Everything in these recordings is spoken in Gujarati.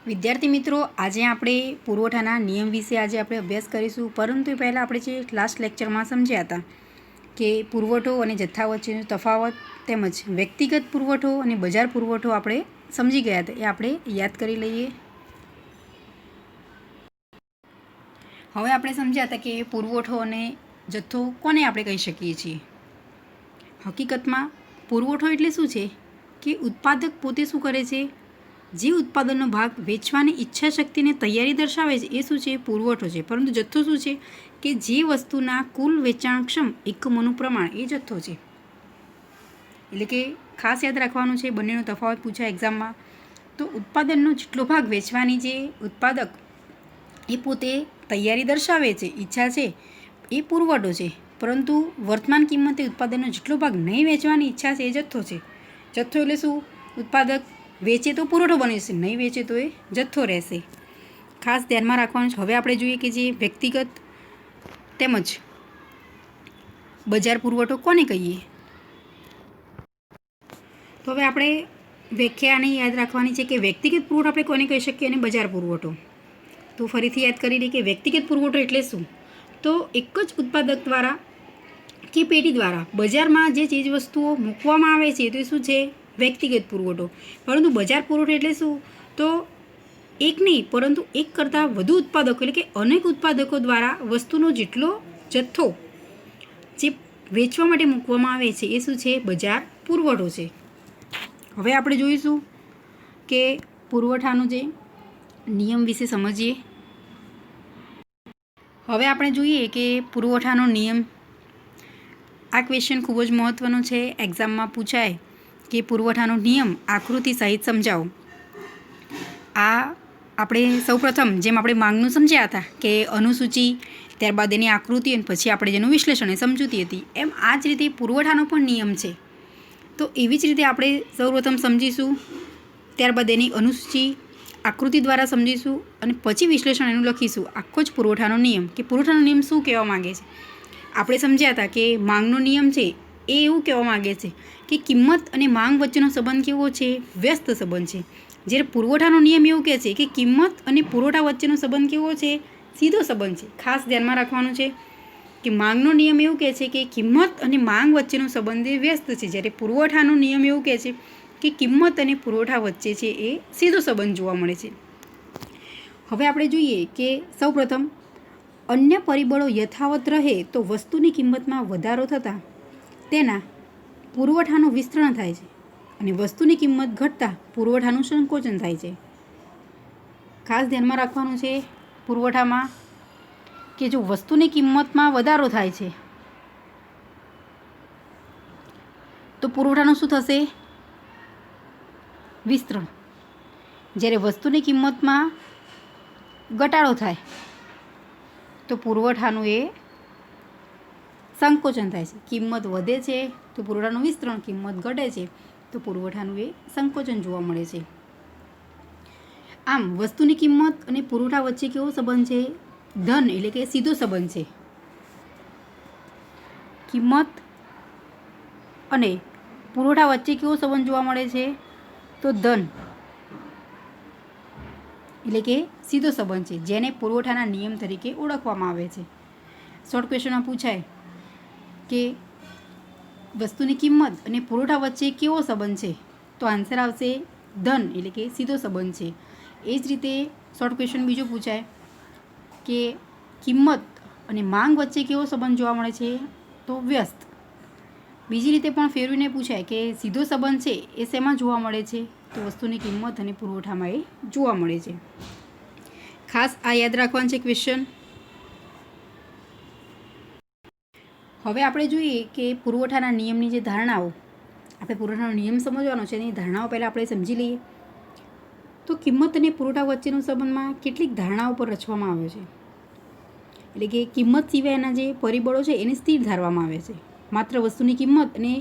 વિદ્યાર્થી મિત્રો, આજે આપણે પુરવઠાના નિયમ વિશે અભ્યાસ કરીશું. પરંતુ પહેલાં આપણે જે લાસ્ટ લેક્ચરમાં સમજ્યા હતા કે પુરવઠો અને જથ્થા વચ્ચેનો તફાવત તેમજ વ્યક્તિગત પુરવઠો અને બજાર પુરવઠો આપણે સમજી ગયા હતા. એ આપણે યાદ કરી લઈએ. હવે આપણે સમજ્યા હતા કે પુરવઠો અને જથ્થો કોને આપણે કહી શકીએ છીએ. હકીકતમાં પુરવઠો એટલે શું છે કે ઉત્પાદક પોતે શું કરે છે, જે ઉત્પાદનનો ભાગ વેચવાની ઈચ્છા શક્તિને તૈયારી દર્શાવે છે એ શું છે, પુરવઠો છે. પરંતુ જથ્થો શું છે કે જે વસ્તુના કુલ વેચાણક્ષમ એકમોનું પ્રમાણ એ જથ્થો છે. એટલે કે ખાસ યાદ રાખવાનું છે, બંનેનો તફાવત પૂછાય એક્ઝામમાં. તો ઉત્પાદનનો જેટલો ભાગ વેચવાની જે ઉત્પાદક એ પોતે તૈયારી દર્શાવે છે, ઈચ્છા છે, એ પુરવઠો છે. પરંતુ વર્તમાન કિંમતે ઉત્પાદનનો જેટલો ભાગ નહીં વેચવાની ઈચ્છા છે એ જથ્થો છે. જથ્થો એટલે શું? ઉત્પાદક વેચે તો પુરવઠો બને છે, નહીં વેચે તો એ જથ્થો રહેશે. ખાસ ધ્યાનમાં રાખવાનું છે. હવે આપણે જોઈએ કે જે વ્યક્તિગત તેમજ બજાર પુરવઠો કોને કહીએ. તો હવે આપણે વ્યાખ્યાને યાદ રાખવાની છે કે વ્યક્તિગત પુરવઠો આપણે કોને કહી શકીએ અને બજાર પુરવઠો. તો ફરીથી યાદ કરી લઈએ કે વ્યક્તિગત પુરવઠો એટલે શું. તો એક જ ઉત્પાદક દ્વારા કે પેઢી દ્વારા બજારમાં જે ચીજ વસ્તુઓ મૂકવામાં આવે છે તો એ શું છે, વ્યક્તિગત પુરવઠો. પરંતુ બજાર પુરવઠો એટલે શું, તો એક નહીં પરંતુ એક કરતાં વધુ ઉત્પાદકો એટલે કે અનેક ઉત્પાદકો દ્વારા વસ્તુનો જેટલો જથ્થો જે વેચવા માટે મૂકવામાં આવે છે એ શું છે, બજાર પુરવઠો છે. હવે આપણે જોઈશું કે પુરવઠાનો જે નિયમ વિશે સમજીએ. હવે આપણે જોઈએ કે પુરવઠાનો નિયમ. આ ક્વેશ્ચન ખૂબ જ મહત્ત્વનો છે, એક્ઝામમાં પૂછાય કે પુરવઠાનો નિયમ આકૃતિ સહિત સમજાવો. આ આપણે સૌપ્રથમ જેમ આપણે માંગનું સમજ્યા હતા કે અનુસૂચિ, ત્યારબાદ એની આકૃતિ અને પછી આપણે જેનું વિશ્લેષણ એ સમજૂતી હતી, એમ આ જ રીતે પુરવઠાનો પણ નિયમ છે. તો એવી જ રીતે આપણે સૌપ્રથમ સમજીશું, ત્યારબાદ એની અનુસૂચિ આકૃતિ દ્વારા સમજીશું અને પછી વિશ્લેષણ એનું લખીશું. આખો જ પુરવઠાનો નિયમ કે પુરવઠાનો નિયમ શું કહેવા માગે છે. આપણે સમજ્યા હતા કે માંગનો નિયમ છે એ એવું કહેવા માગે છે કે કિંમત અને માંગ વચ્ચેનો સંબંધ કેવો છે, વ્યસ્ત સંબંધ છે. જ્યારે પુરવઠાનો નિયમ એવું કહે છે કે કિંમત અને પુરવઠા વચ્ચેનો સંબંધ કેવો છે, સીધો સંબંધ છે. ખાસ ધ્યાનમાં રાખવાનું છે કે માંગનો નિયમ એવું કહે છે કે કિંમત અને માંગ વચ્ચેનો સંબંધ એ વ્યસ્ત છે, જ્યારે પુરવઠાનો નિયમ એવું કહે છે કે કિંમત અને પુરવઠા વચ્ચે છે એ સીધો સંબંધ જોવા મળે છે. હવે આપણે જોઈએ કે સૌપ્રથમ અન્ય પરિબળો યથાવત રહે તો વસ્તુની કિંમતમાં વધારો થતાં તેના પુરવઠાનું વિસ્તરણ થાય છે અને વસ્તુની કિંમત ઘટતાં પુરવઠાનું સંકોચન થાય છે. ખાસ ધ્યાનમાં રાખવાનું છે પુરવઠામાં કે જો વસ્તુની કિંમતમાં વધારો થાય છે તો પુરવઠાનું શું થશે, વિસ્તરણ. જ્યારે વસ્તુની કિંમતમાં ઘટાડો થાય તો પુરવઠાનું એ સંકોચન થાય છે. કિંમત વધે છે તો પુરવઠાનું વિસ્તરણ, કિંમત ઘટે છે તો પુરવઠાનું એ સંકોચન જોવા મળે છે. આમ વસ્તુની કિંમત અને પુરવઠા વચ્ચે કેવો સંબંધ છે, ધન એટલે કે સીધો સંબંધ છે. કિંમત અને પુરવઠા વચ્ચે કેવો સંબંધ જોવા મળે છે, તો ધન એટલે કે સીધો સંબંધ છે, જેને પુરવઠાના નિયમ તરીકે ઓળખવામાં આવે છે. શોર્ટ ક્વેશ્ચનમાં પૂછાય કે વસ્તુની કિંમત અને પુરવઠા વચ્ચે કેવો સંબંધ છે, તો આન્સર આવશે ધન એટલે કે સીધો સંબંધ છે. એ જ રીતે શોર્ટ ક્વેશ્ચન બીજો પૂછાય કે કિંમત અને માંગ વચ્ચે કેવો સંબંધ જોવા મળે છે, તો વ્યસ્ત. બીજી રીતે પણ ફેરવીને પૂછાય કે સીધો સંબંધ છે એ શેમાં જોવા મળે છે, તો વસ્તુની કિંમત અને પુરવઠામાં એ જોવા મળે છે. ખાસ આ યાદ રાખવાનું છે ક્વેશ્ચન. હવે આપણે જોઈએ કે પુરવઠાના નિયમની જે ધારણાઓ, આપણે પુરવઠાનો નિયમ સમજવાનો છે એની ધારણાઓ પહેલાં આપણે સમજી લઈએ. તો કિંમત અને પુરવઠા વચ્ચેનો સંબંધમાં કેટલીક ધારણાઓ પર રચવામાં આવ્યો છે. એટલે કે કિંમત સિવાયના જે પરિબળો છે એને સ્થિર ધારવામાં આવે છે. માત્ર વસ્તુની કિંમત અને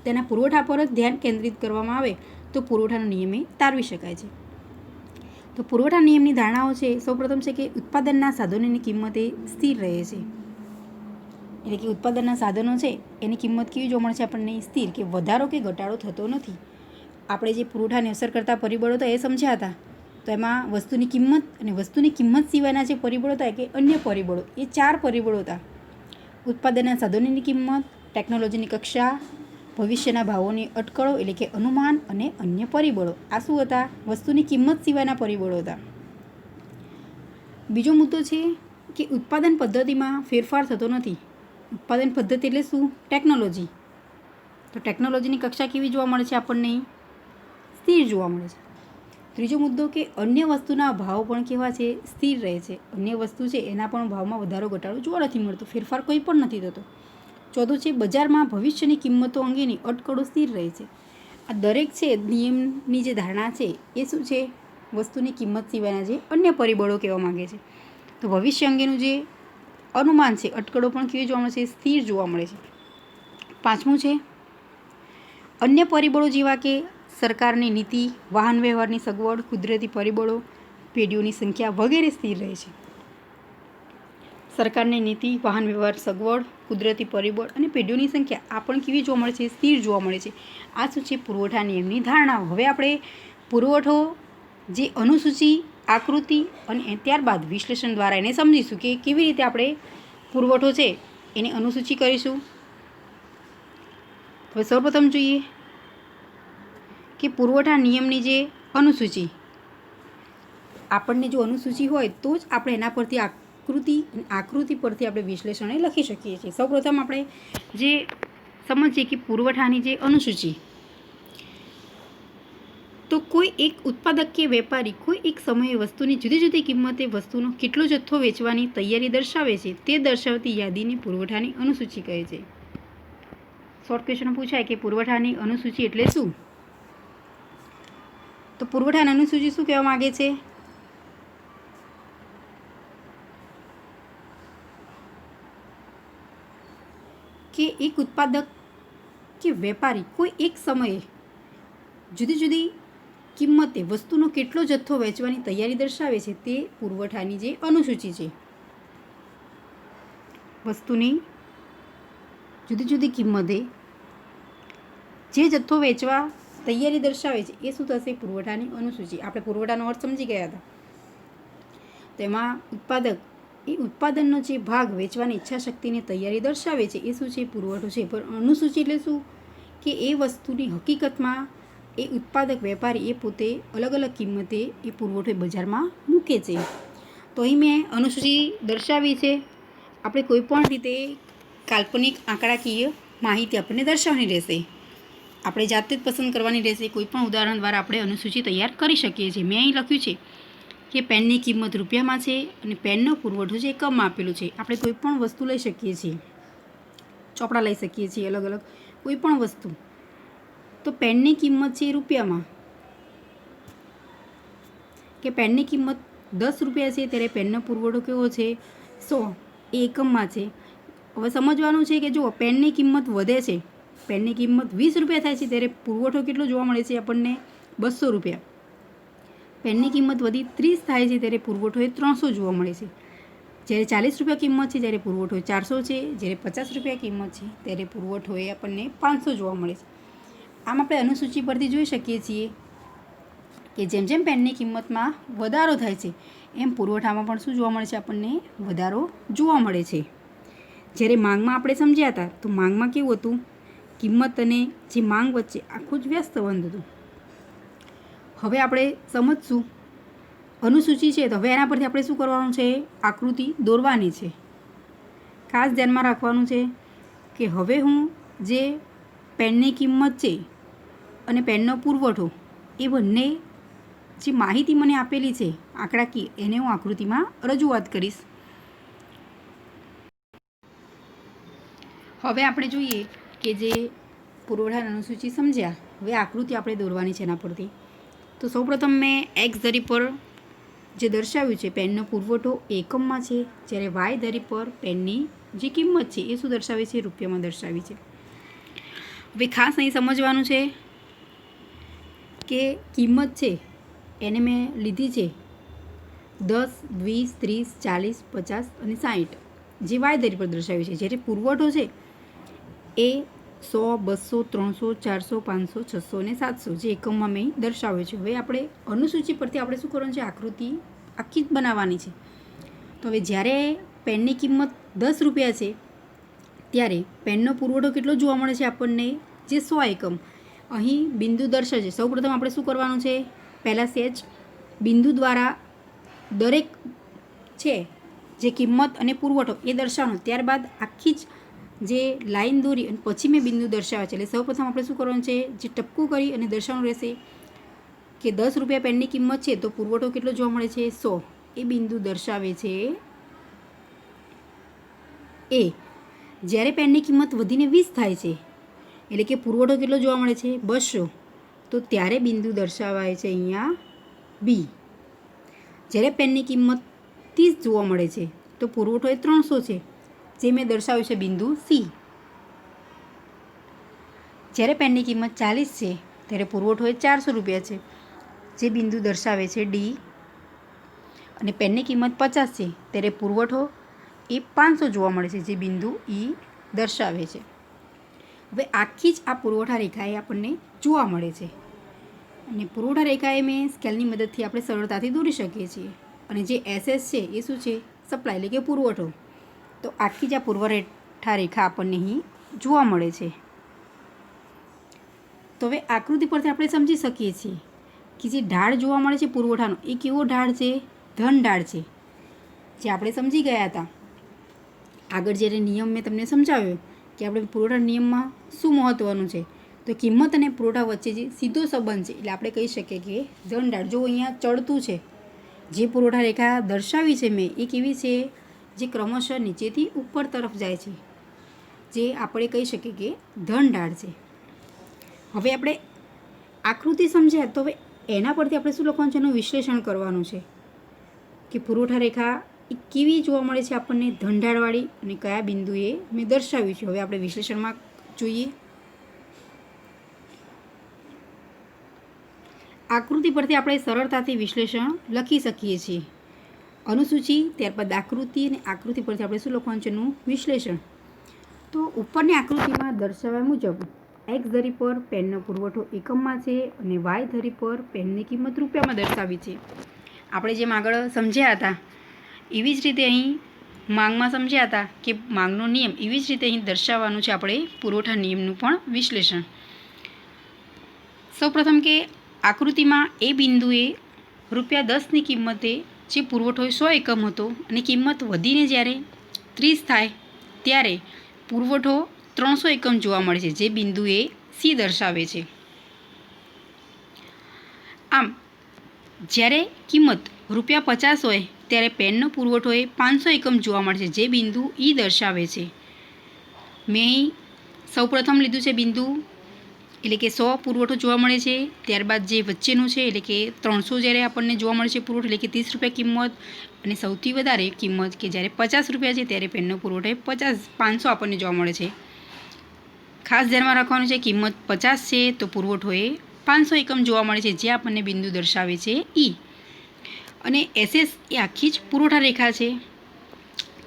તેના પુરવઠા પર જ ધ્યાન કેન્દ્રિત કરવામાં આવે તો પુરવઠાનો નિયમ એ તારવી શકાય છે. તો પુરવઠા નિયમની ધારણાઓ છે, સૌપ્રથમ છે કે ઉત્પાદનના સાધનોની કિંમત એ સ્થિર રહે છે. એટલે કે ઉત્પાદનના સાધનો છે એની કિંમત કેવી જોવા મળે છે આપણને, સ્થિર, કે વધારો કે ઘટાડો થતો નથી. આપણે જે પુરવઠાને અસર કરતા પરિબળો તો એ સમજ્યા હતા. તો તો એમાં વસ્તુની કિંમત અને વસ્તુની કિંમત સિવાયના જે પરિબળો હતા કે અન્ય પરિબળો, એ 4 પરિબળો હતા. ઉત્પાદનના સાધનોની કિંમત, ટેકનોલોજીની કક્ષા, ભવિષ્યના ભાવોની અટકળો એટલે કે અનુમાન અને અન્ય પરિબળો. આ શું હતા? વસ્તુની કિંમત સિવાયના પરિબળો હતા. બીજો મુદ્દો છે કે ઉત્પાદન પદ્ધતિમાં ફેરફાર થતો નથી. ઉત્પાદન પદ્ધતિ એટલે શું? ટેકનોલોજી. તો ટેકનોલોજીની કક્ષા કેવી જોવા મળે છે આપણને? સ્થિર જોવા મળે છે. ત્રીજો મુદ્દો કે અન્ય વસ્તુના ભાવ પણ કેવા છે? સ્થિર રહે છે. અન્ય વસ્તુ છે એના પણ ભાવમાં વધારો ઘટાડો જોવા નથી મળતો, ફેરફાર કોઈ પણ નથી થતો. ચોથું છે બજારમાં ભવિષ્યની કિંમતો અંગેની અટકળો સ્થિર રહે છે. આ દરેક છે નિયમની જે ધારણા છે એ શું છે? વસ્તુની કિંમત સિવાયના જે અન્ય પરિબળો કહેવા માગે છે. તો ભવિષ્ય અંગેનું જે અનુમાન છે, અટકળો પણ કેવી જોવા મળે છે? સ્થિર જોવા મળે છે. પાંચમું છે અન્ય પરિબળો જેવા કે સરકારની નીતિ, વાહન વ્યવહારની સગવડ, કુદરતી પરિબળો, પેઢીઓની સંખ્યા વગેરે સ્થિર રહે છે. સરકારની નીતિ, વાહન વ્યવહાર સગવડ, કુદરતી પરિબળ અને પેઢીઓની સંખ્યા આ પણ કેવી જોવા મળે છે? સ્થિર જોવા મળે છે. આ શું છે? પુરવઠા નિયમની ધારણાઓ. હવે આપણે પુરવઠો જે અનુસૂચિ, આકૃતિ અને ત્યારબાદ વિશ્લેષણ દ્વારા એને સમજીશું કે કેવી રીતે આપણે પુરવઠો છે એની અનુસૂચિ કરીશું. હવે સૌપ્રથમ જોઈએ કે પુરવઠા નિયમની જે અનુસૂચિ, આપણને જો અનુસૂચિ હોય તો જ આપણે એના પરથી આકૃતિ પરથી આપણે વિશ્લેષણ લખી શકીએ છીએ. સૌપ્રથમ આપણે જે સમજીએ કે પુરવઠાની જે અનુસૂચિ, તો કોઈ એક ઉત્પાદક કે વેપારી કોઈ એક સમયે વસ્તુની જુદી જુદી કિંમતે વસ્તુનો કેટલો જથ્થો વેચવાની તૈયારી દર્શાવે છે તે દર્શાવતી યાદીની પુરવઠાની અનુસૂચિ કહે છે. શોર્ટ ક્વેશ્ચન પૂછાય કે પુરવઠાની અનુસૂચિ એટલે શું? તો પુરવઠાની અનુસૂચિ શું કહેવા માગે છે? કે એક ઉત્પાદક કે વેપારી કોઈ એક સમયે જુદી જુદી કિંમતે વસ્તુનો કેટલો જથ્થો વેચવાની તૈયારી દર્શાવે છે તે પુરવઠાની જે અનુસૂચિ છે. વસ્તુની જુદી જુદી કિંમતે જે જથ્થો વેચવા તૈયારી દર્શાવે છે એ શું થશે? પુરવઠાની અનુસૂચિ. આપણે પુરવઠાનો અર્થ સમજી ગયા હતા. તેમાં ઉત્પાદક એ ઉત્પાદનનો જે ભાગ વેચવાની ઈચ્છા શક્તિની તૈયારી દર્શાવે છે એ શું છે? પુરવઠો છે. પણ અનુસૂચિ એટલે શું? કે એ વસ્તુની હકીકતમાં એ ઉત્પાદક વેપારી એ પોતે અલગ અલગ કિંમતે એ પુરવઠો બજારમાં મૂકે છે. તો અહીં મેં અનુસૂચિ દર્શાવી છે. આપણે કોઈ પણ રીતે કાલ્પનિક આંકડાકીય માહિતી આપણને દર્શાવવાની રહેશે. આપણે જાતે જ પસંદ કરવાની રહેશે. કોઈ પણ ઉદાહરણ દ્વારા આપણે અનુસૂચિ તૈયાર કરી શકીએ છીએ. મેં અહીં લખ્યું છે કે પેનની કિંમત રૂપિયામાં છે અને પેનનો પુરવઠો છે એકમમાં આપેલું છે. આપણે કોઈ પણ વસ્તુ લઈ શકીએ છીએ, ચોપડા લઈ શકીએ છીએ, અલગ અલગ કોઈ પણ વસ્તુ. તો પેનની કિંમત છે રૂપિયામાં, કે પેનની કિંમત 10 રૂપિયા છે ત્યારે પેનનો પુરવઠો કેવો છે? 100. એ એકમમાં છે. હવે સમજવાનું છે કે જો પેનની કિંમત વધે છે, પેનની કિંમત 20 રૂપિયા થાય છે ત્યારે પુરવઠો કેટલો જોવા મળે છે આપણને? 200 રૂપિયા. પેનની કિંમત વધી 30 થાય છે ત્યારે પુરવઠો એ 300 જોવા મળે છે. જ્યારે 40 રૂપિયા કિંમત છે ત્યારે પુરવઠો 400 છે. જ્યારે 50 રૂપિયા કિંમત છે ત્યારે પુરવઠો એ આપણને 500 જોવા મળે છે. આમ આપણે અનુસૂચિ પરથી જોઈ શકીએ છીએ કે જેમ જેમ પેનની કિંમતમાં વધારો થાય છે એમ પુરવઠામાં પણ શું જોવા મળે છે? આપણને વધારો જોવા મળે છે. જ્યારે માંગમાં આપણે સમજ્યા હતા તો માંગમાં કેવું હતું? કિંમત અને જે માંગ વચ્ચે આખું જ વ્યસ્ત સંબંધ હતું. હવે આપણે સમજશું અનુસૂચિ છે તો હવે એના પરથી આપણે શું કરવાનું છે? આકૃતિ દોરવાની છે. ખાસ ધ્યાનમાં રાખવાનું છે કે હવે હું જે પેનની કિંમત છે અને પેનનો પુરવઠો એ બંને જે માહિતી મને આપેલી છે આંકડાકીય, એને હું આકૃતિમાં રજૂઆત કરીશ. હવે આપણે જોઈએ કે જે પુરવઠાની અનુસૂચિ સમજ્યા, હવે આકૃતિ આપણે દોરવાની છે એના પરથી. તો સૌપ્રથમ મેં એક્સ ધરી પર જે દર્શાવ્યું છે પેનનો પુરવઠો એકમમાં છે, જ્યારે વાય ધરી પર પેનની જે કિંમત છે એ શું દર્શાવે છે? રૂપિયામાં દર્શાવી છે. હવે ખાસ અહીં સમજવાનું છે કે કિંમત છે એને મેં લીધી છે 10, 20, 30, 40, 50 અને 60 જે વાય ધરી પર દર્શાવી છે. જ્યારે પુરવઠો છે એ 100, 200, 300, 400, 500, 600 અને 700 જે એકમમાં મેં દર્શાવ્યો છે. હવે આપણે અનુસૂચિ પરથી આપણે શું કરવાનું છે, આકૃતિ આખી જ બનાવવાની છે. તો હવે જ્યારે પેનની કિંમત 10 રૂપિયા છે ત્યારે પેનનો પુરવઠો કેટલો જોવા મળે છે આપણને, જે 100 એકમ. અહીં બિંદુ દર્શાવશે. સૌપ્રથમ આપણે શું કરવાનું છે, પહેલાં સેજ બિંદુ દ્વારા દરેક છે જે કિંમત અને પુરવઠો એ દર્શાવવાનો. ત્યારબાદ આખી જ જે લાઈન દોરી અને પછી મેં બિંદુ દર્શાવે છે. એટલે સૌપ્રથમ આપણે શું કરવાનું છે, જે ટપકું કરી અને દર્શાવવાનું રહેશે કે 10 રૂપિયા પેનની કિંમત છે તો પુરવઠો કેટલો જોવા મળે છે, 100. એ બિંદુ દર્શાવે છે એ. જ્યારે પેનની કિંમત વધીને 20 થાય છે એટલે કે પુરવઠો કેટલો જોવા મળે છે, 200, તો ત્યારે બિંદુ દર્શાવાય છે અહીંયા બી. જ્યારે પેનની કિંમત 30 જોવા મળે છે તો પુરવઠો એ 300 છે, જે મેં દર્શાવ્યું છે બિંદુ સી. જ્યારે પેનની કિંમત 40 છે ત્યારે પુરવઠો એ 400 રૂપિયા છે, જે બિંદુ દર્શાવે છે ડી. અને પેનની કિંમત 50 છે ત્યારે પુરવઠો એ 500 જોવા મળે છે, જે બિંદુ ઈ દર્શાવે છે. હવે આખી જ આ પુરવઠા રેખા એ આપણને જોવા મળે છે. અને પુરવઠા રેખા એ મેં સ્કેલની મદદથી આપણે સરળતાથી દોરી શકીએ છીએ. અને જે એસએસ છે એ શું છે, સપ્લાય એટલે કે પુરવઠો. તો આખી જ આ પુરવઠા રેખા આપણને અહીં જોવા મળે છે. તો હવે આકૃતિ પરથી આપણે સમજી શકીએ છીએ કે જે ઢાળ જોવા મળે છે પુરવઠાનો એ કેવો ઢાળ છે, ધન ઢાળ છે, જે આપણે સમજી ગયા હતા. આગળ જ્યારે નિયમ મેં તમને સમજાવ્યો કે આપણે પુરવઠા નિયમમાં શું મહત્ત્વનું છે, તો કિંમત અને પુરવઠા વચ્ચે જે સીધો સંબંધ છે એટલે આપણે કહી શકીએ કે ધન ઢાળ. જો અહીંયા ચડતું છે, જે પુરવઠા રેખા દર્શાવી છે મેં એ કેવી છે, જે ક્રમશઃ નીચેથી ઉપર તરફ જાય છે, જે આપણે કહી શકીએ કે ધન ઢાળ છે. હવે આપણે આકૃતિ સમજ્યા તો હવે એના પરથી આપણે શું લખવાનું છે, એનું વિશ્લેષણ કરવાનું છે કે પુરવઠા રેખા એ કેવી જોવા મળે છે આપણને, ધનઢાળવાળી, અને કયા બિંદુએ મેં દર્શાવ્યું છે. હવે આપણે વિશ્લેષણમાં જોઈએ. આકૃતિ પરથી આપણે સરળતાથી વિશ્લેષણ લખી શકીએ છીએ. અનુસૂચિ, ત્યારબાદ આકૃતિ, અને આકૃતિ પરથી આપણે શું લખવાનું છે, એનું વિશ્લેષણ. તો ઉપરની આકૃતિમાં દર્શાવ્યા મુજબ એક્સ ધરી પર પેનનો પુરવઠો એકમમાં છે અને વાય ધરી પર પેનની કિંમત રૂપિયામાં દર્શાવી છે. આપણે જેમ આગળ સમજ્યા હતા એવી જ રીતે અહીં માંગમાં સમજ્યા હતા કે માંગનો નિયમ, એવી જ રીતે અહીં દર્શાવવાનું છે આપણે પુરવઠા નિયમનું પણ વિશ્લેષણ. સૌપ્રથમ કે આકૃતિમાં એ બિંદુએ ₹10ની કિંમતે જે પુરવઠો 100 એકમ હતો અને કિંમત વધીને જ્યારે 30 થાય ત્યારે પુરવઠો 300 એકમ જોવા મળે છે, જે બિંદુએ સી દર્શાવે છે. આમ જ્યારે કિંમત ₹50 હોય ત્યારે પેનનો પુરવઠો એ 500 એકમ જોવા મળે છે, જે બિંદુ ઈ દર્શાવે છે. મેં અહીં સૌપ્રથમ લીધું છે બિંદુ એટલે કે 100 પુરવઠો જોવા મળે છે. ત્યારબાદ જે વચ્ચેનું છે એટલે કે 300 જ્યારે આપણને જોવા મળે છે પુરવઠો, એટલે કે 30 રૂપિયા કિંમત. અને સૌથી વધારે કિંમત કે જ્યારે 50 રૂપિયા છે ત્યારે પેનનો પુરવઠો એ 500 આપણને જોવા મળે છે. ખાસ ધ્યાનમાં રાખવાનું છે, કિંમત 50 છે તો પુરવઠો એ 500 એકમ જોવા મળે છે, જે આપણને બિંદુ દર્શાવે છે ઈ. અને એસએસ એ આખી જ પુરવઠા રેખા છે.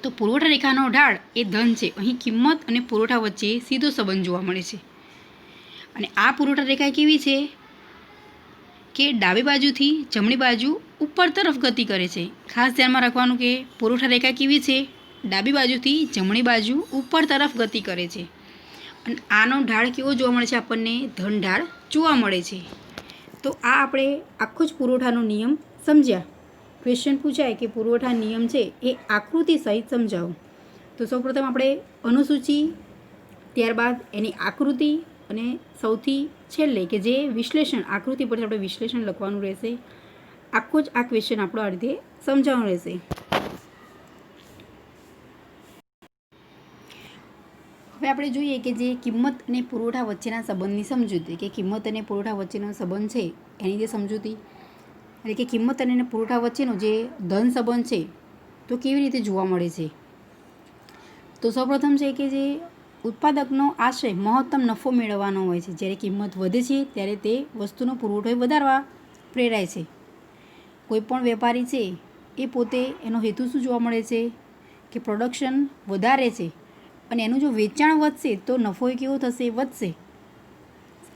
તો પુરવઠા રેખાનો ઢાળ એ ધન છે. અહીં કિંમત અને પુરવઠા વચ્ચે સીધો સંબંધ જોવા મળે છે. અને આ પુરવઠા રેખા કેવી છે કે ડાબી બાજુથી જમણી બાજુ ઉપર તરફ ગતિ કરે છે. ખાસ ધ્યાનમાં રાખવાનું કે પુરવઠા રેખા કેવી છે, ડાબી બાજુથી જમણી બાજુ ઉપર તરફ ગતિ કરે છે. અને આનો ઢાળ કેવો જોવા મળે છે આપણને, ધન ઢાળ જોવા મળે છે. તો આ આપણે આખો જ પુરવઠાનો નિયમ સમજ્યા. ક્વેશ્ચન પૂછાય કે પુરવઠા નિયમ છે એ આકૃતિ સહિત સમજાવો. તો સૌપ્રથમ આપણે અનુસૂચિ, ત્યારબાદ એની આકૃતિ, અને સૌથી છેલ્લે કે જે વિશ્લેષણ, આકૃતિ પરથી આપણે વિશ્લેષણ લખવાનું રહેશે. આખો જ આ ક્વેશ્ચન આપણો આ રીતે સમજાવવાનો રહેશે. હવે આપણે જોઈએ કે જે કિંમત અને પુરવઠા વચ્ચેના સંબંધની સમજૂતી, કે કિંમત અને પુરવઠા વચ્ચેનો સંબંધ છે એની જે સમજૂતી, એટલે કે કિંમત અને પુરવઠા વચ્ચેનો જે ધન સંબંધ છે તો કેવી રીતે જોવા મળે છે. તો સૌપ્રથમ છે કે જે ઉત્પાદકનો આશય મહત્તમ નફો મેળવવાનો હોય છે. જ્યારે કિંમત વધે છે ત્યારે તે વસ્તુનો પુરવઠો વધારવા પ્રેરાય છે. કોઈપણ વેપારી છે એ પોતે એનો હેતુ શું જોવા મળે છે કે પ્રોડક્શન વધારે છે અને એનું જો વેચાણ વધશે તો નફો એ કેવો થશે? વધશે.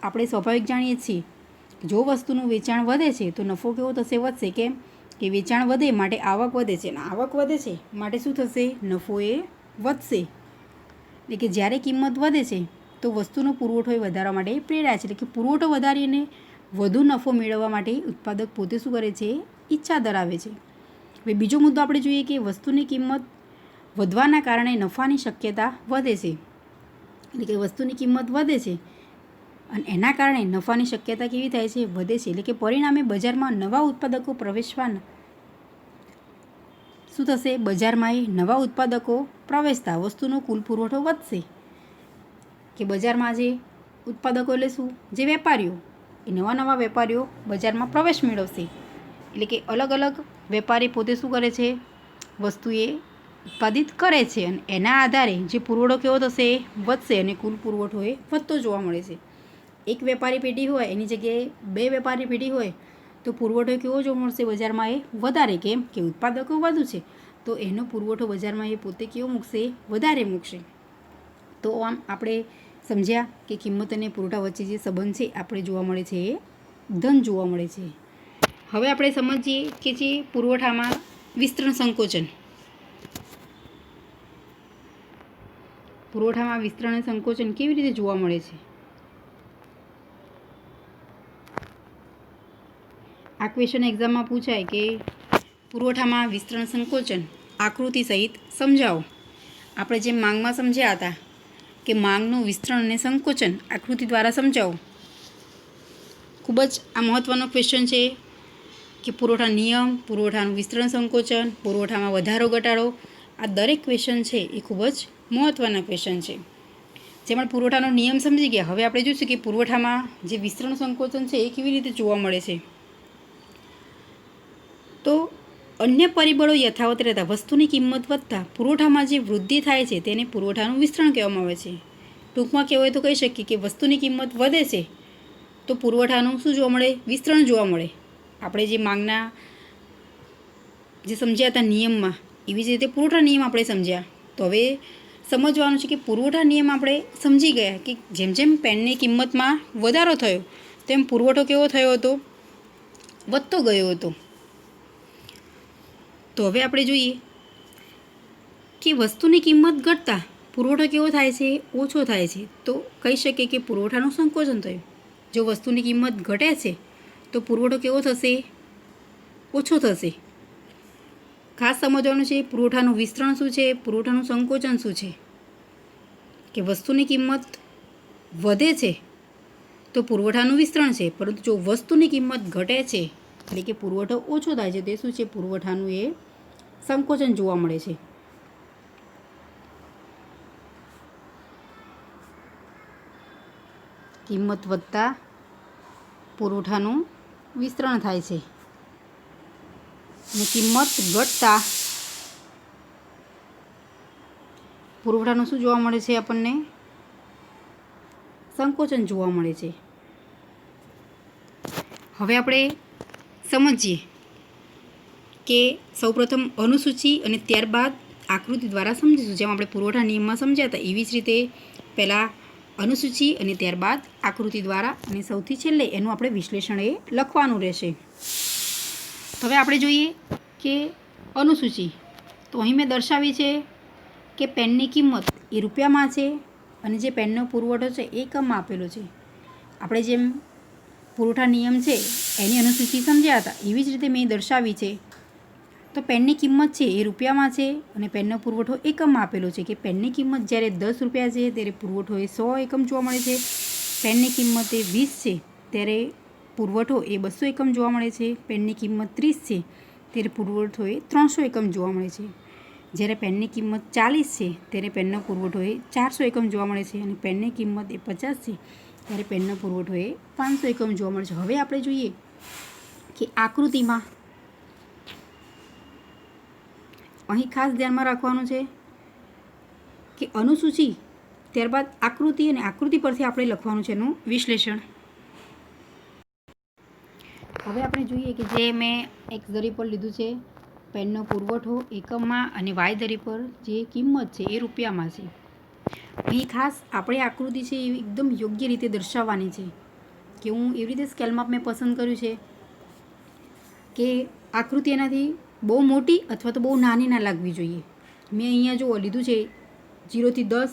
આપણે સ્વાભાવિક જાણીએ છીએ જો વસ્તુનું વેચાણ વધે છે તો નફો કેવો થશે? વધશે. કેમ કે વેચાણ વધે માટે આવક વધે છે, અને આવક વધે છે માટે શું થશે? નફો એ વધશે. એટલે કે જ્યારે કિંમત વધે છે તો વસ્તુનો પુરવઠો એ વધારવા માટે પ્રેરાય છે. એટલે કે પુરવઠો વધારીને વધુ નફો મેળવવા માટે ઉત્પાદક પોતે શું કરે છે? ઈચ્છા ધરાવે છે. હવે બીજો મુદ્દો આપણે જોઈએ કે વસ્તુની કિંમત વધવાના કારણે નફાની શક્યતા વધે છે. એટલે કે વસ્તુની કિંમત વધે છે અને એના કારણે નફાની શક્યતા કેવી થાય છે? વધે છે. એટલે કે પરિણામે બજારમાં નવા ઉત્પાદકો પ્રવેશવાના શું થશે? બજારમાં એ નવા ઉત્પાદકો પ્રવેશતા વસ્તુનો કુલ પુરવઠો વધશે. કે બજારમાં જે ઉત્પાદકો એટલે શું? જે વેપારીઓ, એ નવા નવા વેપારીઓ બજારમાં પ્રવેશ મેળવશે. એટલે કે અલગ અલગ વેપારી પોતે શું કરે છે? વસ્તુ એ ઉત્પાદિત કરે છે અને એના આધારે જે પુરવઠો કેવો થશે? વધશે અને કુલ પુરવઠો એ વધતો જોવા મળે છે. એક વેપારી પેઢી હોય એની જગ્યાએ 2 વેપારી પેઢી હોય તો પુરવઠો કેવો જોવા મળશે? બજારમાં એ વધારે. કેમ કે ઉત્પાદકો વધુ છે તો એનો પુરવઠો બજારમાં એ પોતે કેવો મૂકશે? વધારે મૂકશે. તો આમ આપણે સમજ્યા કે કિંમત અને પુરવઠા વચ્ચે જે સંબંધ છે આપણે જોવા મળે છે એ ધન જોવા મળે છે. હવે આપણે સમજીએ કે જે પુરવઠામાં વિસ્તરણ સંકોચન. પુરવઠામાં વિસ્તરણ અને સંકોચન કેવી રીતે જોવા મળે છે? આ ક્વેશ્ચન એક્ઝામમાં પૂછાય કે પુરવઠામાં વિસ્તરણ સંકોચન આકૃતિ સહિત સમજાવો. આપણે જેમ માંગમાં સમજ્યા હતા કે માંગનું વિસ્તરણ અને સંકોચન આકૃતિ દ્વારા સમજાવો. ખૂબ જ આ મહત્ત્વનો ક્વેશ્ચન છે કે પુરવઠા નિયમ, પુરવઠાનું વિસ્તરણ સંકોચન, પુરવઠામાં વધારો ઘટાડો, આ દરેક ક્વેશ્ચન છે એ ખૂબ જ મહત્ત્વના ક્વેશ્ચન છે. જેમાં પુરવઠાનો નિયમ સમજી ગયા. હવે આપણે જોઈશું કે પુરવઠામાં જે વિસ્તરણ સંકોચન છે એ કેવી રીતે જોવા મળે છે. તો અન્ય પરિબળો યથાવત રહેતા વસ્તુની કિંમત વધતા પુરવઠામાં જે વૃદ્ધિ થાય છે તેને પુરવઠાનું વિસ્તરણ કહેવામાં આવે છે. ટૂંકમાં કહેવાય તો કહી શકીએ કે વસ્તુની કિંમત વધે છે તો પુરવઠાનું શું જોવા મળે? વિસ્તરણ જોવા મળે. આપણે જે માંગના જે સમજ્યા હતા નિયમમાં એવી જ રીતે પુરવઠા નિયમ આપણે સમજ્યા. તો હવે સમજવાનું છે કે પુરવઠા નિયમ આપણે સમજી ગયા કે જેમ જેમ પેનની કિંમતમાં વધારો થયો તેમ પુરવઠો કેવો થયો હતો? વધતો ગયો હતો. તો હવે આપણે જોઈએ કે વસ્તુની કિંમત ઘટતા પુરવઠો કેવો થાય છે? ઓછો થાય છે. તો કહી શકીએ કે પુરવઠાનું સંકોચન થયું. જો વસ્તુની કિંમત ઘટે છે તો પુરવઠો કેવો થશે? ઓછો થશે. ખાસ સમજવાનું છે પુરવઠાનું વિસ્તરણ શું છે, પુરવઠાનું સંકોચન શું છે. કે વસ્તુની કિંમત વધે છે તો પુરવઠાનું વિસ્તરણ છે, પરંતુ જો વસ્તુની કિંમત ઘટે છે એટલે કે પુરવઠો ઓછો થાય છે તે શું છે? પુરવઠાનું એ સંકોચન જોવા મળે છે. કિંમત વધતા પુરવઠાનું વિસ્તરણ થાય છે અને કિંમત ઘટતા પુરવઠાનું શું જોવા મળે છે? આપણને સંકોચન જોવા મળે છે. હવે આપણે સમજીએ કે સૌપ્રથમ અનુસૂચિ અને ત્યારબાદ આકૃતિ દ્વારા સમજીશું. જેમ આપણે પુરવઠા નિયમમાં સમજ્યા હતા એવી જ રીતે પહેલાં અનુસૂચિ અને ત્યારબાદ આકૃતિ દ્વારા અને સૌથી છેલ્લે એનું આપણે વિશ્લેષણ એ લખવાનું રહેશે. હવે આપણે જોઈએ કે અનુસૂચિ. તો અહીં મેં દર્શાવી છે કે પેનની કિંમત એ રૂપિયામાં છે અને જે પેનનો પુરવઠો છે એ એકમમાં આપેલો છે. આપણે જેમ પુરવઠા નિયમ છે એની અનુસૂચિ સમજ્યા હતા એવી જ રીતે મેં દર્શાવી છે. તો પેનની કિંમત છે એ રૂપિયામાં છે અને પેનનો પુરવઠો એકમમાં આપેલો છે. કે પેનની કિંમત જ્યારે 10 રૂપિયા છે ત્યારે પુરવઠો એ 100 એકમ જોવા મળે છે. પેનની કિંમત એ 20 છે ત્યારે પુરવઠો એ 200 એકમ જોવા મળે છે. પેનની કિંમત 30 છે ત્યારે પુરવઠો એ 300 એકમ જોવા મળે છે. જ્યારે પેનની કિંમત 40 છે ત્યારે પેનનો પુરવઠો એ 400 એકમ જોવા મળે છે અને પેનની કિંમત એ 50 છે ત્યારે પેનનો પુરવઠો એ 500 એકમ જોવા મળે છે. હવે આપણે જોઈએ કે આકૃતિમાં અહીં ખાસ ધ્યાનમાં રાખવાનું છે કે અનુસૂચિ ત્યારબાદ આકૃતિ અને આકૃતિ પરથી આપણે લખવાનું છે એનું વિશ્લેષણ. હવે આપણે જોઈએ કે જે મેં એક્સ ધરી પર લીધું છે પેનનો પુરવઠો એકમમાં અને વાય ધરી પર જે કિંમત છે એ રૂપિયામાં છે. અહીં ખાસ આપણે આકૃતિ છે એ એકદમ યોગ્ય રીતે દર્શાવવાની છે કે હું એવી રીતે સ્કેલ માપ મેં પસંદ કર્યું છે કે આકૃતિ એનાથી બહુ મોટી અથવા તો બહુ નાની ના લાગવી જોઈએ. મેં અહીંયા જો લીધું છે 0 થી 10,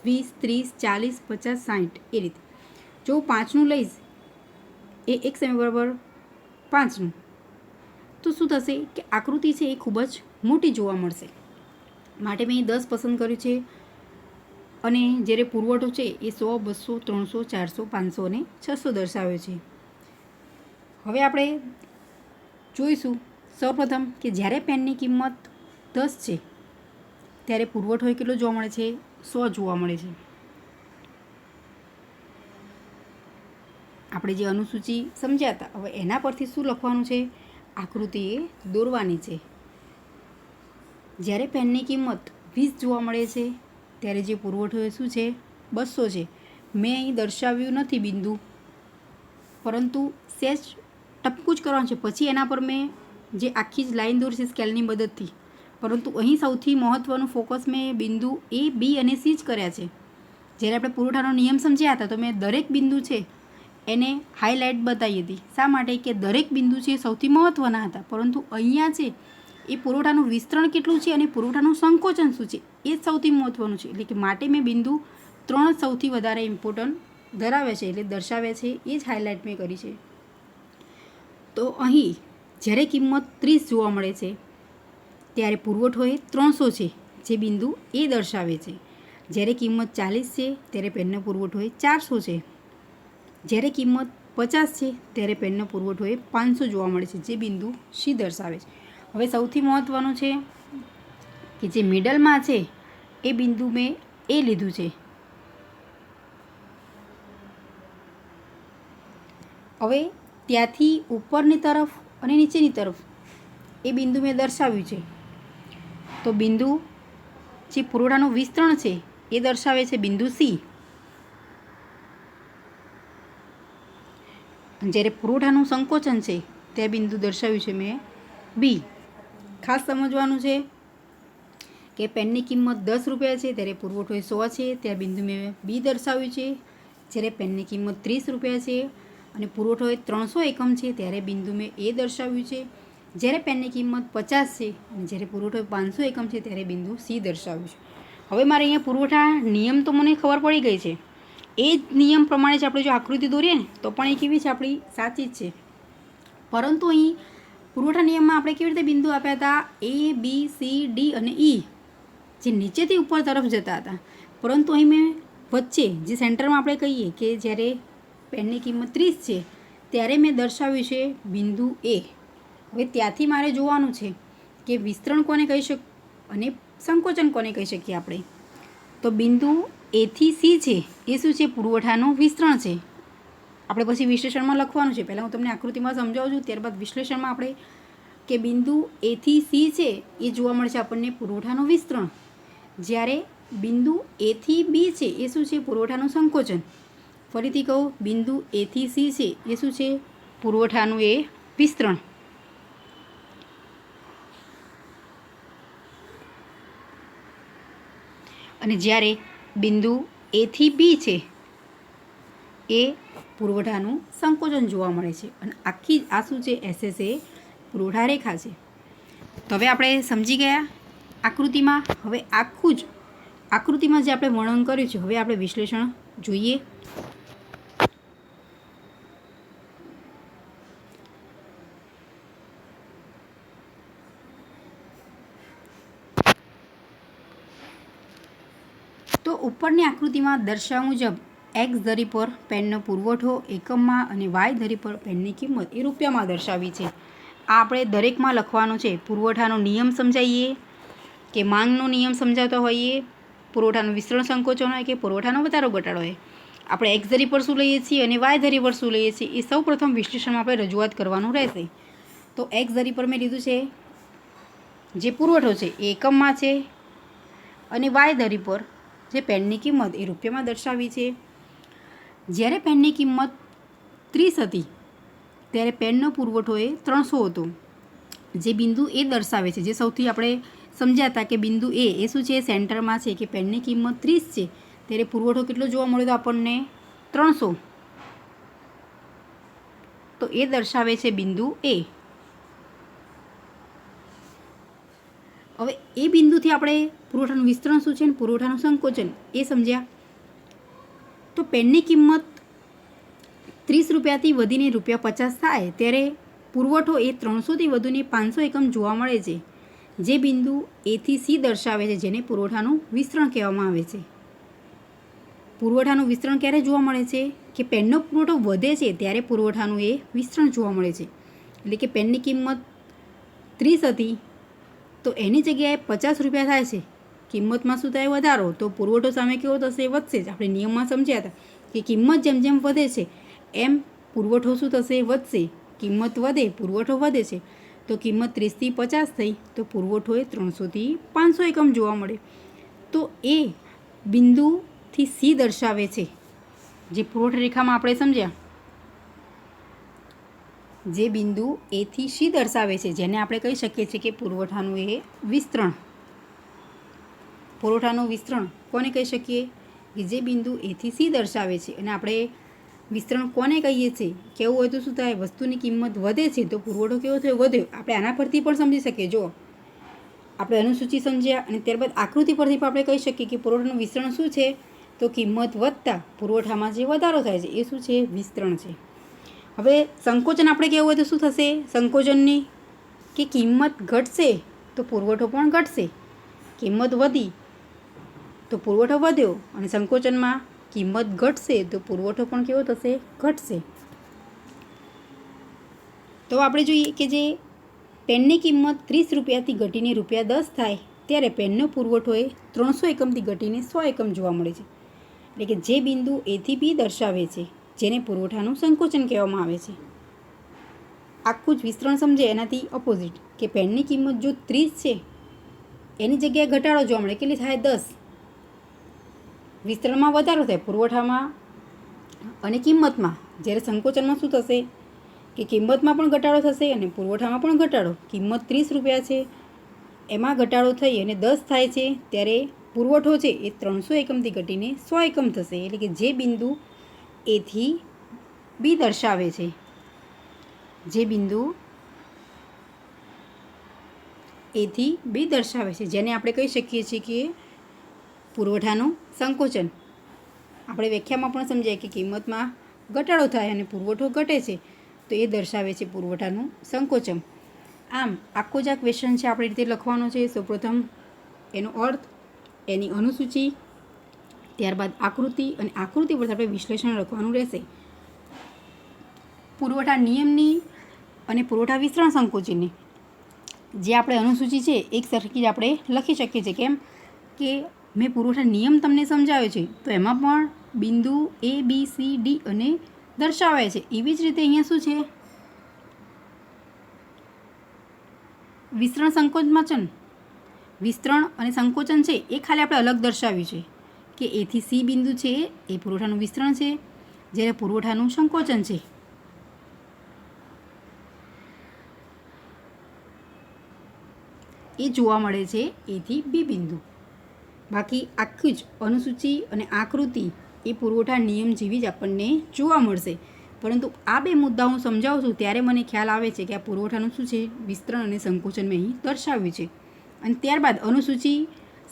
20, 30, 40, 50, 60 એ રીતે. જો 5નું લઈશ એ 1 સેમી બરાબર 5નું, તો શું થશે કે આકૃતિ છે એ ખૂબ જ મોટી જોવા મળશે. માટે મેં 10 પસંદ કર્યું છે. અને જ્યારે પુરવઠો છે એ 100, 200, 300, 400, 500 અને 600 દર્શાવ્યો છે. હવે આપણે જોઈશું સૌપ્રથમ કે જ્યારે પેનની કિંમત 10 છે ત્યારે પુરવઠો એ કેટલો જોવા મળે છે? 100 જોવા મળે છે. આપણે જે અનુસૂચિ સમજ્યા હતા, હવે એના પરથી શું લખવાનું છે? આકૃતિ એ દોરવાની છે. જ્યારે પેનની કિંમત 20 જોવા મળે છે ત્યારે જે પુરવઠો એ શું છે? 200 છે. મેં અહીં દર્શાવ્યું નથી બિંદુ, પરંતુ સેજ ટપકું જ કરવાનું છે. પછી એના પર મેં જે આખી જ લાઈન દોરશે સ્કેલની મદદથી, પરંતુ અહીં સૌથી મહત્ત્વનું ફોકસ મેં બિંદુ A, B અને C જ કર્યા છે. જ્યારે આપણે પુરવઠાનો નિયમ સમજ્યા હતા તો મેં દરેક બિંદુ છે એને હાઇલાઇટ બતાવી હતી. શા માટે? કે દરેક બિંદુ છે સૌથી મહત્ત્વના હતા, પરંતુ અહીંયા છે એ પુરવઠાનું વિસ્તરણ કેટલું છે અને પુરવઠાનું સંકોચન શું છે એ જ સૌથી મહત્ત્વનું છે. એટલે કે માટે મેં બિંદુ 3 સૌથી વધારે ઇમ્પોર્ટન્ટ ધરાવે છે, એટલે દર્શાવે છે, એ જ હાઇલાઇટ મેં કરી છે. તો અહીં જ્યારે કિંમત 30 જોવા મળે છે ત્યારે પુરવઠો એ 300 છે, જે બિંદુ એ દર્શાવે છે. જ્યારે કિંમત 40 છે ત્યારે પેનનો પુરવઠો એ 400 છે. જ્યારે કિંમત 50 છે ત્યારે પેનનો પુરવઠો એ 500 જોવા મળે છે, જે બિંદુ C દર્શાવે છે. હવે સૌથી મહત્ત્વનું છે કે જે મિડલમાં છે એ બિંદુ મેં એ લીધું છે. હવે ત્યાંથી ઉપરની તરફ અને નીચેની તરફ એ બિંદુ મેં દર્શાવ્યું છે. તો બિંદુ જે પુરવઠાનું વિસ્તરણ છે એ દર્શાવે છે બિંદુ C. જ્યારે પુરવઠાનું સંકોચન છે તે બિંદુ દર્શાવ્યું છે મેં B. ખાસ સમજવાનું છે કે પેનની કિંમત 10 રૂપિયા છે ત્યારે પુરવઠો એ 100 છે, ત્યાં બિંદુ મેં B દર્શાવ્યું છે. જ્યારે પેનની કિંમત 30 રૂપિયા છે અને પુરવઠો એ 300 એકમ છે ત્યારે બિંદુ મેં A દર્શાવ્યું છે. જ્યારે પેનની કિંમત 50 છે અને જ્યારે પુરવઠો 500 એકમ છે ત્યારે બિંદુ C દર્શાવ્યું છે. હવે મારે અહીંયા પુરવઠા નિયમ તો મને ખબર પડી ગઈ છે. એ જ નિયમ પ્રમાણે જ આપણે જો આકૃતિ દોરીએ ને તો પણ એ કેવી છે? આપણી સાચી જ છે. પરંતુ અહીં પુરવઠા નિયમમાં આપણે કેવી રીતે બિંદુ આપ્યા હતા? A, B, C, D અને E, જે નીચેથી ઉપર તરફ જતા હતા. પરંતુ અહીં મેં વચ્ચે જે સેન્ટરમાં આપણે કહીએ કે જ્યારે પેનની કિંમત 30 છે ત્યારે મેં દર્શાવ્યું છે બિંદુ A. હવે ત્યાંથી મારે જોવાનું છે કે વિસ્તરણ કોને કહી શક અને સંકોચન કોને કહી શકીએ આપણે. તો બિંદુ A થી C છે એ શું છે? પુરવઠાનું વિસ્તરણ છે. આપણે પછી વિશ્લેષણમાં લખવાનું છે. પહેલાં હું તમને આકૃતિમાં સમજાવું છું, ત્યારબાદ વિશ્લેષણમાં આપણે કે બિંદુ A થી C છે એ જોવા મળશે આપણને પુરવઠાનું વિસ્તરણ. જ્યારે બિંદુ A થી B છે એ શું છે? પુરવઠાનું સંકોચન. ફરીથી કહું, બિંદુ A થી C છે એ શું છે? પુરવઠાનું એ વિસ્તરણ. અને જ્યારે બિંદુ A થી B છે એ પુરવઠાનું સંકોચન જોવા મળે છે. અને આખી આ શું છે? SS એ પુરવઠા રેખા છે. તો હવે આપણે સમજી ગયા આકૃતિમાં. હવે આખું જ આકૃતિમાં જે આપણે વર્ણન કર્યું છે, હવે આપણે વિશ્લેષણ જોઈએ. તો ઉપરની આકૃતિમાં દર્શાવ્યા મુજબ એક્સ ધરી પર પેનનો પુરવઠો એકમમાં અને વાય ધરી પર પેનની કિંમત એ રૂપિયામાં દર્શાવી છે. આ આપણે દરેકમાં લખવાનું છે. પુરવઠાનો નિયમ સમજાવીએ કે માંગનો નિયમ સમજાવતા હોઈએ, પુરવઠાનું વિસ્તરણ સંકોચન હોય કે પુરવઠાનો વધારો ઘટાડો હોય. આપણે એક્સ ધરી પર શું લઈએ છીએ અને વાય ધરી પર શું લઈએ છીએ એ સૌ પ્રથમ વિશ્લેષણમાં આપણે રજૂઆત કરવાનું રહેશે. તો એક્સ ધરી પર મેં લીધું છે જે પુરવઠો છે એ એકમમાં છે અને વાય ધરી પર જે પેનની કિંમત એ રૂપિયામાં દર્શાવી છે. જ્યારે પેનની કિંમત 30 હતી ત્યારે પેનનો પુરવઠો એ 300 હતો, જે બિંદુ એ દર્શાવે છે. જે સૌથી આપણે સમજ્યા હતા કે બિંદુ એ શું છે? સેન્ટરમાં છે કે પેનની કિંમત 30 છે ત્યારે પુરવઠો કેટલો જોવા મળ્યો તો આપણને 300. તો એ દર્શાવે છે બિંદુ એ. હવે એ બિંદુથી આપણે પુરવઠાનું વિસ્તરણ શું છે અને પુરવઠાનું સંકોચન એ સમજ્યા. તો પેનની કિંમત 30 રૂપિયાથી વધીને ₹50 થાય ત્યારે પુરવઠો એ 300થી વધુને 500 એકમ જોવા મળે છે, જે બિંદુ એથી સી દર્શાવે છે, જેને પુરવઠાનું વિસ્તરણ કહેવામાં આવે છે. પુરવઠાનું વિસ્તરણ ક્યારે જોવા મળે છે કે પેનનો પુરવઠો વધે છે ત્યારે પુરવઠાનું એ વિસ્તરણ જોવા મળે છે. એટલે કે પેનની કિંમત 30 હતી તો એની જગ્યાએ 50 રૂપિયા થાય છે, કિંમતમાં શું થાય વધારો, તો પુરવઠો સામે કેવો થશે, વધશે જ. આપણે નિયમમાં સમજ્યા હતા કે કિંમત જેમ જેમ વધે છે એમ પુરવઠો શું થશે, વધશે. કિંમત વધે પુરવઠો વધે છે તો કિંમત 30થી 50 થઈ તો પુરવઠો એ 300થી 500 એકમ જોવા મળે. તો એ બિંદુથી સી દર્શાવે છે, જે પુરવઠા રેખામાં આપણે સમજ્યા, જે બિંદુ એથી સી દર્શાવે છે, જેને આપણે કહી શકીએ છીએ કે પુરવઠાનું એ વિસ્તરણ. પુરવઠાનું વિસ્તરણ કોને કહી શકીએ કે જે બિંદુ એથી સી દર્શાવે છે. અને આપણે વિસ્તરણ કોને કહીએ છીએ, કેવું હોય તો શું થાય, વસ્તુની કિંમત વધે છે તો પુરવઠો કેવો થયો, વધ્યો. આપણે આના પરથી પણ સમજી શકીએ. જો આપણે અનુસૂચિ સમજ્યા અને ત્યારબાદ આકૃતિ પરથી પણ આપણે કહી શકીએ કે પુરવઠાનું વિસ્તરણ શું છે, તો કિંમત વધતા પુરવઠામાં જે વધારો થાય છે એ શું છે, વિસ્તરણ છે. હવે સંકોચન આપણે કહેવું હોય તો શું થશે, સંકોચનની કે કિંમત ઘટશે તો પુરવઠો પણ ઘટશે, કિંમત વધી તો પુરવઠો વધ્યો, અને સંકોચનમાં કિંમત ઘટશે તો પુરવઠો પણ કેવો થશે, ઘટશે. તો આપણે જોઈએ કે જે પેનની કિંમત 30 રૂપિયાથી ઘટીને ₹10 થાય ત્યારે પેનનો પુરવઠો એ 300 એકમથી ઘટીને 100 એકમ જોવા મળે છે. એટલે કે જે બિંદુ એથી બી દર્શાવે છે, જેને પુરવઠાનું સંકોચન કહેવામાં આવે છે. આખું જ વિસ્તરણ સમજે એનાથી ઓપોઝિટ, કે પેનની કિંમત જો 30 છે એની જગ્યાએ ઘટાડો જોવા મળે, કેટલી થાય, 10. વિસ્તરણમાં વધારો થાય પુરવઠામાં અને કિંમતમાં. જ્યારે સંકોચનમાં શું થશે કે કિંમતમાં પણ ઘટાડો થશે અને પુરવઠામાં પણ ઘટાડો. કિંમત 30 રૂપિયા છે એમાં ઘટાડો થઈ અને 10 થાય છે ત્યારે પુરવઠો છે એ 300 એકમથી ઘટીને 100 એકમ થશે. એટલે કે જે બિંદુ એથી બી દર્શાવે છે, જે બિંદુ એથી બી દર્શાવે છે, જેને આપણે કહી શકીએ છીએ કે પુરવઠાનું સંકોચન. આપણે વ્યાખ્યામાં પણ સમજાય કે કિંમતમાં ઘટાડો થાય અને પુરવઠો ઘટે છે તો એ દર્શાવે છે પુરવઠાનું સંકોચન. આમ આખો જ આ ક્વેશ્ચન છે આપણી રીતે લખવાનો છે. સૌપ્રથમ એનો અર્થ, એની અનુસૂચિ, ત્યારબાદ આકૃતિ, અને આકૃતિ પરથી આપણે વિશ્લેષણ લખવાનું રહેશે. પુરવઠા નિયમની અને પુરવઠા વિસ્તરણ સંકોચનની જે આપણે અનુસૂચિ છે એક સરખી જ આપણે લખી શકીએ છીએ. કેમ કે મેં પુરવઠા નિયમ તમને સમજાવ્યો છે તો એમાં પણ બિંદુ A, B, C, D અને દર્શાવાય છે. એવી જ રીતે અહીંયા શું છે, વિસ્તરણ સંકોચન, વિસ્તરણ અને સંકોચન છે એ ખાલી આપણે અલગ દર્શાવ્યું છે કે એથી સી બિંદુ છે એ પુરવઠાનું વિસ્તરણ છે, જ્યારે પુરવઠાનું સંકોચન છે એ જોવા મળે છે એથી બી બિંદુ. બાકી આખી જ અનુસૂચિ અને આકૃતિ એ પુરવઠા નિયમ જેવી જ આપણને જોવા મળશે. પરંતુ આ બે મુદ્દા હું સમજાવું છું ત્યારે મને ખ્યાલ આવે છે કે આ પુરવઠાનું શું છે, વિસ્તરણ અને સંકોચન મેં અહીં દર્શાવ્યું છે. અને ત્યારબાદ અનુસૂચિ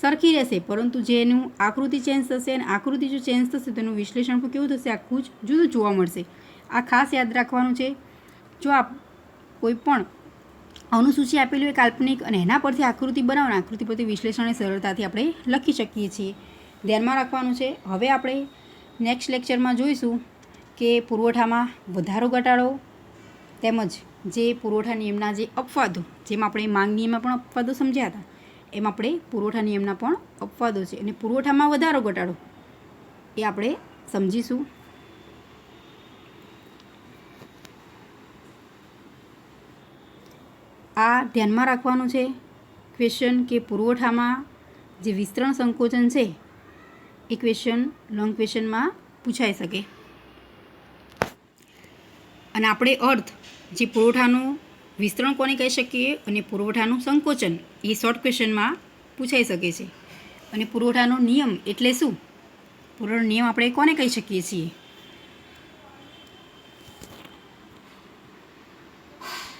સરખી રહેશે, પરંતુ જેનું આકૃતિ ચેન્જ થશે અને આકૃતિ જો ચેન્જ થશે તેનું વિશ્લેષણ પણ કેવું થશે, આખું જ જુદું જોવા મળશે. આ ખાસ યાદ રાખવાનું છે. જો આપ કોઈ પણ અનુસૂચિ આપેલી હોય કાલ્પનિક અને એના પરથી આકૃતિ બનાવો, આકૃતિ પરથી વિશ્લેષણને સરળતાથી આપણે લખી શકીએ છીએ. ધ્યાનમાં રાખવાનું છે. હવે આપણે નેક્સ્ટ લેક્ચરમાં જોઈશું કે પુરવઠામાં વધારો ઘટાડો તેમજ જે પુરવઠા નિયમના જે અપવાદો, જેમ આપણે માંગ નિયમમાં પણ અપવાદો સમજ્યા હતા એમ આપણે પુરવઠા નિયમના પણ અપવાદો છે અને પુરવઠામાં વધારો ઘટાડો એ આપણે સમજીશું. આ ધ્યાનમાં રાખવાનું છે ક્વેશ્ચન કે પુરવઠામાં જે વિસ્તરણ સંકોચન છે એ ક્વેશ્ચન લોંગ ક્વેશ્ચનમાં પૂછાઈ શકે. અને આપણે અર્થ જે પુરવઠાનું વિસ્તરણ કોને કહી શકીએ અને પુરવઠાનું સંકોચન એ શોર્ટ ક્વેશ્ચનમાં પૂછાઈ શકે છે. અને પુરવઠાનો નિયમ એટલે શું પુરવઠાનો નિયમ આપણે કોને કહી શકીએ છીએ?